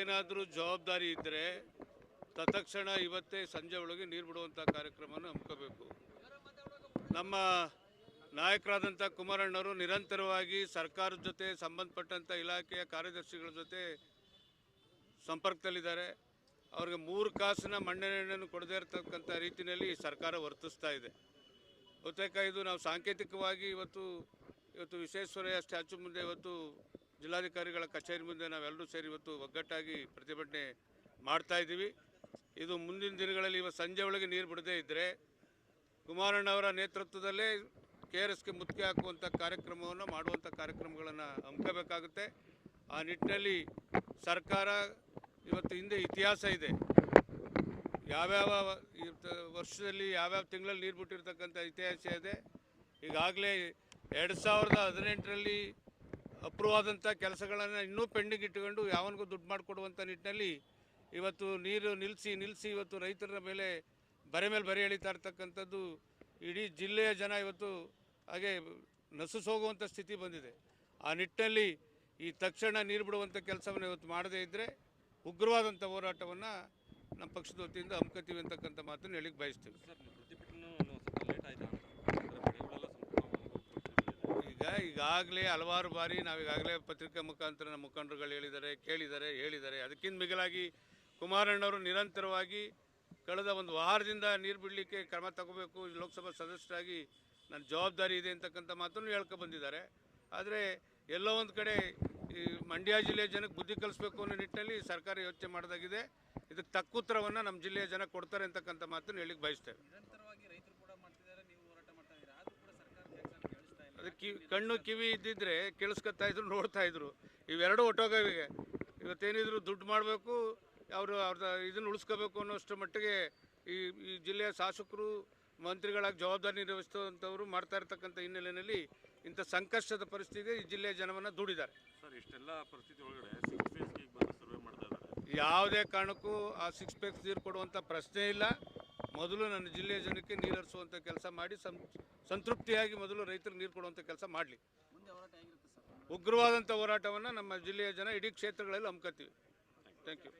ಯಾರಿಗೇನಾದರೂ ಜವಾಬ್ದಾರಿ ಇದ್ದರೆ ತತ್ಕ್ಷಣ ಇವತ್ತೇ ಸಂಜೆ ಒಳಗೆ ನೀರು ಬಿಡುವಂಥ ಕಾರ್ಯಕ್ರಮವನ್ನು ಹಮ್ಮಿಕೋಬೇಕು. ನಮ್ಮ ನಾಯಕರಾದಂಥ ಕುಮಾರಣ್ಣವರು ನಿರಂತರವಾಗಿ ಸರ್ಕಾರದ ಜೊತೆ ಸಂಬಂಧಪಟ್ಟಂಥ ಇಲಾಖೆಯ ಕಾರ್ಯದರ್ಶಿಗಳ ಜೊತೆ ಸಂಪರ್ಕದಲ್ಲಿದ್ದಾರೆ. ಅವ್ರಿಗೆ 3 ಕಾಸಿನ ಮಣ್ಣೆಣ್ಣೆಯನ್ನು ಕೊಡದೇ ಇರತಕ್ಕಂಥ ರೀತಿಯಲ್ಲಿ ಸರ್ಕಾರ ವರ್ತಿಸ್ತಾ ಇದೆ. ಬಹುತೇಕ ಇದು ನಾವು ಸಾಂಕೇತಿಕವಾಗಿ ಇವತ್ತು ವಿಶ್ವೇಶ್ವರಯ್ಯ ಸ್ಟ್ಯಾಚು ಮುಂದೆ ಇವತ್ತು ಜಿಲ್ಲಾಧಿಕಾರಿಗಳ ಕಚೇರಿ ಮುಂದೆ ನಾವೆಲ್ಲರೂ ಸೇರಿ ಇವತ್ತು ಒಗ್ಗಟ್ಟಾಗಿ ಪ್ರತಿಭಟನೆ ಮಾಡ್ತಾ ಇದ್ದೀವಿ. ಇದು ಮುಂದಿನ ದಿನಗಳಲ್ಲಿ ಇವತ್ತು ಸಂಜೆ ಒಳಗೆ ನೀರು ಬಿಡದೇ ಇದ್ದರೆ ಕುಮಾರಣ್ಣವರ ನೇತೃತ್ವದಲ್ಲೇ KRSಗೆ ಮುತ್ತಿಗೆ ಹಾಕುವಂಥ ಕಾರ್ಯಕ್ರಮವನ್ನು ಮಾಡುವಂಥ ಕಾರ್ಯಕ್ರಮಗಳನ್ನು ಹಮ್ಮಿಕೋಬೇಕಾಗುತ್ತೆ. ಆ ನಿಟ್ಟಿನಲ್ಲಿ ಸರ್ಕಾರ ಇವತ್ತು ಹಿಂದೆ ಇತಿಹಾಸ ಇದೆ, ಯಾವ್ಯಾವ ವರ್ಷದಲ್ಲಿ ಯಾವ್ಯಾವ ತಿಂಗಳಲ್ಲಿ ನೀರು ಬಿಟ್ಟಿರ್ತಕ್ಕಂಥ ಇತಿಹಾಸ ಇದೆ. ಈಗಾಗಲೇ 2018ರಲ್ಲಿ ಅಪ್ರೂವ್ ಆದಂಥ ಕೆಲಸಗಳನ್ನು ಇನ್ನೂ ಪೆಂಡಿಂಗ್ ಇಟ್ಟುಕೊಂಡು ಯಾವನಿಗೂ ದುಡ್ಡು ಮಾಡಿಕೊಡುವಂಥ ನಿಟ್ಟಿನಲ್ಲಿ ಇವತ್ತು ನೀರು ನಿಲ್ಲಿಸಿ ಇವತ್ತು ರೈತರ ಮೇಲೆ ಬರೆ ಎಳಿತಾ ಇರ್ತಕ್ಕಂಥದ್ದು ಇಡೀ ಜಿಲ್ಲೆಯ ಜನ ಇವತ್ತು ಹಾಗೆ ನಸುಸೋಗುವಂಥ ಸ್ಥಿತಿ ಬಂದಿದೆ. ಆ ನಿಟ್ಟಿನಲ್ಲಿ ಈ ತಕ್ಷಣ ನೀರು ಬಿಡುವಂಥ ಕೆಲಸವನ್ನು ಇವತ್ತು ಮಾಡದೇ ಇದ್ದರೆ ಉಗ್ರವಾದಂಥ ಹೋರಾಟವನ್ನು ನಮ್ಮ ಪಕ್ಷದ ವತಿಯಿಂದ ಹಮ್ಮಿಕೊಳ್ತೀವಿ ಅಂತಕ್ಕಂಥ ಮಾತನ್ನು ಹೇಳಿಕ್ಕೆ ಬಯಸ್ತೀವಿ. ಈಗಾಗಲೇ ಹಲವಾರು ಬಾರಿ ನಾವೀಗಾಗಲೇ ಪತ್ರಿಕಾ ಮುಖಾಂತರ ನಮ್ಮ ಮುಖಂಡರುಗಳು ಹೇಳಿದ್ದಾರೆ. ಅದಕ್ಕಿಂತ ಮಿಗಿಲಾಗಿ ಕುಮಾರಣ್ಣವರು ನಿರಂತರವಾಗಿ ಕಳೆದ ಒಂದು ವಾರದಿಂದ ನೀರು ಬಿಡಲಿಕ್ಕೆ ಕ್ರಮ ತಗೋಬೇಕು, ಲೋಕಸಭಾ ಸದಸ್ಯರಾಗಿ ನನ್ನ ಜವಾಬ್ದಾರಿ ಇದೆ ಅಂತಕ್ಕಂಥ ಮಾತನ್ನು ಹೇಳ್ಕೊಬಂದಿದ್ದಾರೆ. ಆದರೆ ಎಲ್ಲೋ ಒಂದು ಕಡೆ ಈ ಮಂಡ್ಯ ಜಿಲ್ಲೆಯ ಜನಕ್ಕೆ ಬುದ್ಧಿ ಕಲಿಸ್ಬೇಕು ಅನ್ನೋ ನಿಟ್ಟಿನಲ್ಲಿ ಸರ್ಕಾರ ಯೋಚನೆ ಮಾಡಿದಾಗಿದೆ. ಇದಕ್ಕೆ ತಕ್ಕ ಉತ್ತರವನ್ನು ನಮ್ಮ ಜಿಲ್ಲೆಯ ಜನ ಕೊಡ್ತಾರೆ ಅಂತಕ್ಕಂಥ ಮಾತನ್ನು ಹೇಳಿಕ್ಕೆ ಬಯಸ್ತೇವೆ. ಅದಕ್ಕೆ ಕಣ್ಣು ಕಿವಿ ಇದ್ದಿದ್ರೆ ಕೇಳಿಸ್ಕೊತಾ ಇದ್ರು, ನೋಡ್ತಾ ಇದ್ರು. ಇವೆರಡು ಒಟ್ಟೋಗವಿಗೆ ಇವತ್ತೇನಿದ್ರು ದುಡ್ಡು ಮಾಡಬೇಕು, ಅವ್ರದ್ದು ಇದನ್ನು ಉಳಿಸ್ಕೋಬೇಕು ಅನ್ನೋಷ್ಟರ ಮಟ್ಟಿಗೆ ಈ ಜಿಲ್ಲೆಯ ಶಾಸಕರು ಮಂತ್ರಿಗಳಾಗಿ ಜವಾಬ್ದಾರಿ ನಿರ್ವಹಿಸುವಂಥವ್ರು ಮಾಡ್ತಾ ಇರ್ತಕ್ಕಂಥ ಹಿನ್ನೆಲೆಯಲ್ಲಿ ಇಂಥ ಸಂಕಷ್ಟದ ಪರಿಸ್ಥಿತಿಗೆ ಈ ಜಿಲ್ಲೆಯ ಜನವನ್ನು ದೂಡಿದ್ದಾರೆ. ಸರ್, ಇಷ್ಟೆಲ್ಲ ಪರಿಸ್ಥಿತಿ ಒಳಗಡೆ 6 ಫೇಸ್ಗೆ ಬಂದು ಸರ್ವೆ ಮಾಡ್ತಾ ಇದ್ದಾರೆ. ಯಾವುದೇ ಕಾರಣಕ್ಕೂ ಆ 6 ಫೇಸ್ ನೀರು ಕೊಡುವಂಥ ಪ್ರಶ್ನೆ ಇಲ್ಲ. ಮೊದಲು ನನ್ನ ಜಿಲ್ಲೆಯ ಜನಕ್ಕೆ ನೀರು ಹರಿಸುವಂಥ ಕೆಲಸ ಮಾಡಿ ಸಂತೃಪ್ತಿಯಾಗಿ ಮೊದಲು ರೈತರಿಗೆ ನೀರು ಕೊಡುವಂಥ ಕೆಲಸ ಮಾಡಲಿ. ಉಗ್ರವಾದಂಥ ಹೋರಾಟವನ್ನು ನಮ್ಮ ಜಿಲ್ಲೆಯ ಜನ ಇಡೀ ಕ್ಷೇತ್ರಗಳಲ್ಲಿ ಹಮ್ಮಿಕೊಳ್ತೀವಿ. Thank you.